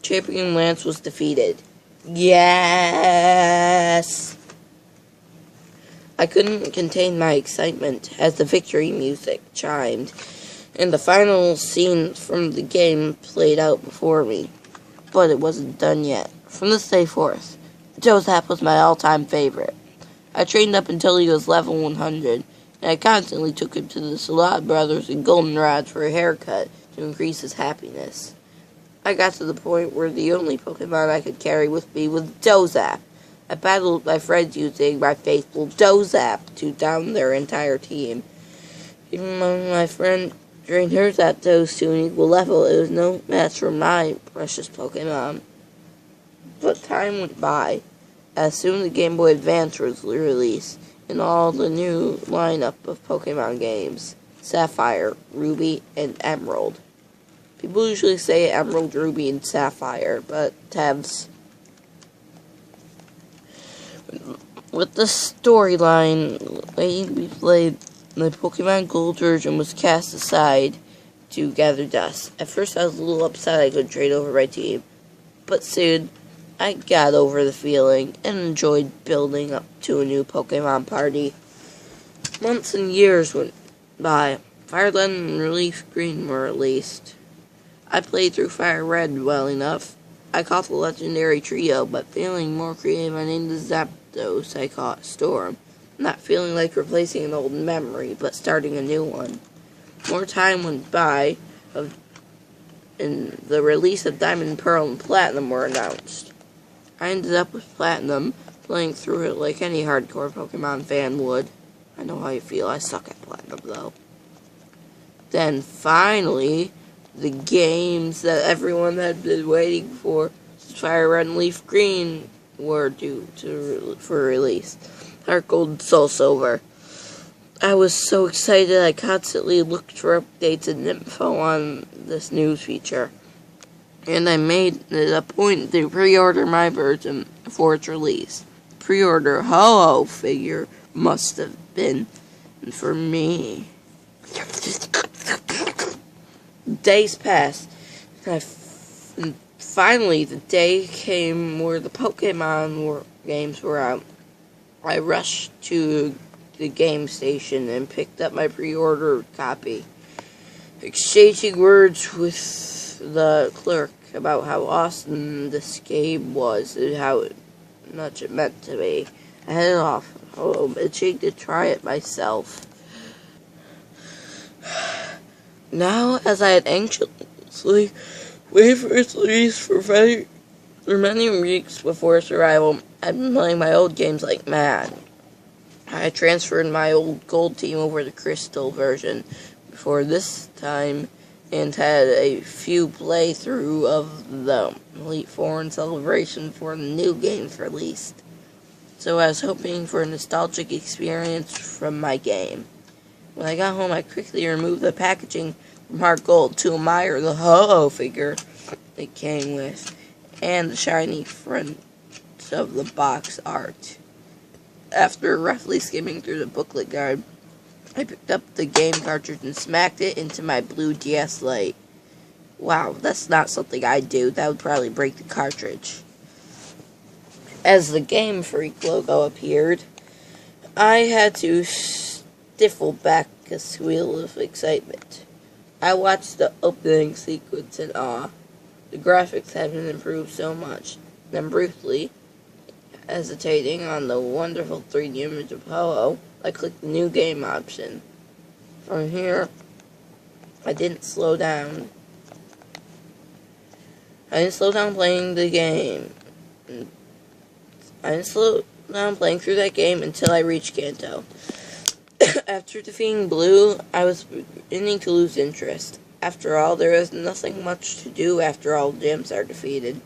Champion Lance was defeated. Yes! I couldn't contain my excitement as the victory music chimed, and the final scene from the game played out before me. But it wasn't done yet. From this day forth, DOSAP was my all-time favorite. I trained up until he was level 100, and I constantly took him to the Salad Brothers and Goldenrod for a haircut to increase his happiness. I got to the point where the only Pokemon I could carry with me was DOSAP. I battled my friends using my faithful DOSAP to down their entire team. Even when my friend trained hers at those to an equal level, it was no match for my precious Pokemon. But time went by. As soon as the Game Boy Advance was released, and all the new lineup of Pokemon games, Sapphire, Ruby, and Emerald. People usually say Emerald, Ruby, and Sapphire, but Tevs. With the storyline waiting to be played, the Pokemon Gold version was cast aside to gather dust. At first I was a little upset I couldn't trade over my team, but soon I got over the feeling and enjoyed building up to a new Pokemon party. Months and years went by. Fire Red and Leaf Green were released. I played through Fire Red well enough. I caught the legendary trio, but feeling more creative, I named the Zapdos I caught Storm. Not feeling like replacing an old memory, but starting a new one. More time went by, and the release of Diamond, Pearl, and Platinum were announced. I ended up with Platinum, playing through it like any hardcore Pokemon fan would. I know how you feel, I suck at Platinum though. Then finally, the games that everyone had been waiting for, Fire Red and Leaf Green, were due for release. Heart Gold and Soul Silver. I was so excited I constantly looked for updates and info on this news feature. And I made it a point to pre-order my version before its release. Pre-order Ho-Oh figure must have been for me. Days passed, and finally the day came where the Pokemon games were out. I rushed to the game station and picked up my pre-order copy, exchanging words with the clerk about how awesome this game was and how much it meant to me. I headed off home, itching to try it myself. Now, as I had anxiously waited for its release for many weeks before its arrival, I'd been playing my old games like mad. I transferred my old gold team over to Crystal version before this time and had a few playthrough of the Elite Four in celebration for the new games released. So I was hoping for a nostalgic experience from my game. When I got home, I quickly removed the packaging from Heart Gold to admire the Ho-Oh figure it came with, and the shiny front of the box art. After roughly skimming through the booklet guide, I picked up the game cartridge and smacked it into my blue DS Lite. Wow, that's not something I'd do. That would probably break the cartridge. As the Game Freak logo appeared, I had to stifle back a squeal of excitement. I watched the opening sequence in awe. The graphics had been improved so much. Then briefly, hesitating on the wonderful 3D image of Ho-Oh, I clicked the new game option. From here, I didn't slow down. Playing the game. I didn't slow down playing through that game until I reached Kanto. After defeating Blue, I was beginning to lose interest. After all, there is nothing much to do after all gyms are defeated.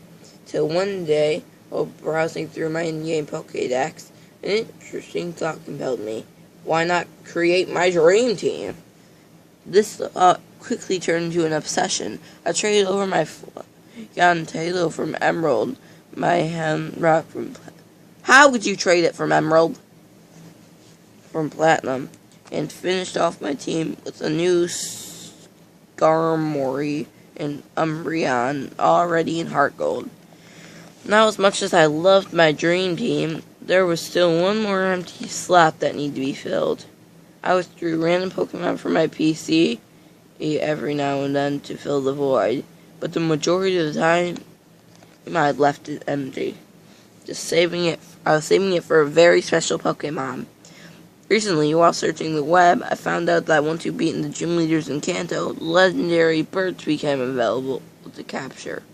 Till one day, while browsing through my in-game Pokédex, an interesting thought compelled me. Why not create my dream team? This thought quickly turned into an obsession. I traded over my Yantalo from Emerald, my Handrock from How could you trade it from Emerald? From Platinum, and finished off my team with a new Skarmory and Umbreon, already in Heart Gold. Now, as much as I loved my dream team, there was still one more empty slot that needed to be filled. I withdrew random Pokemon from my PC every now and then to fill the void, but the majority of the time, I had left it empty. I was saving it for a very special Pokemon. Recently, while searching the web, I found out that once you've beaten the gym leaders in Kanto, legendary birds became available to capture.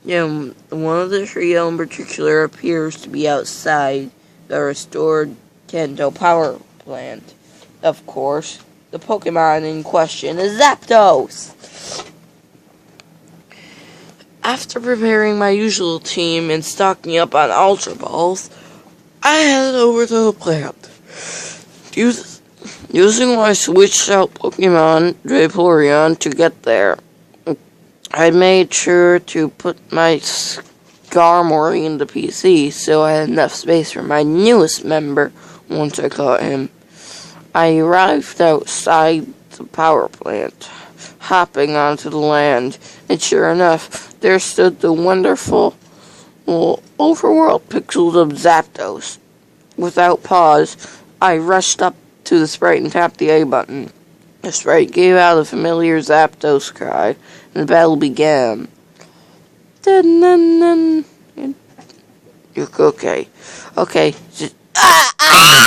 One of the trio in particular appears to be outside the restored Kanto power plant. Of course, the Pokemon in question is Zapdos! After preparing my usual team and stocking up on Ultra Balls, I headed over to the plant. Using my switched out Pokemon Vaporeon to get there, I made sure to put my Skarmory in the PC so I had enough space for my newest member once I caught him. I arrived outside the power plant, hopping onto the land, and sure enough, there stood the wonderful overworld pixels of Zapdos. Without pause, I rushed up to the sprite and tapped the A button. The sprite gave out a familiar Zapdos cry, and the battle began. You're okay. Okay. Just, ow!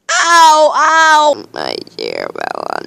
Ow! My dear fell on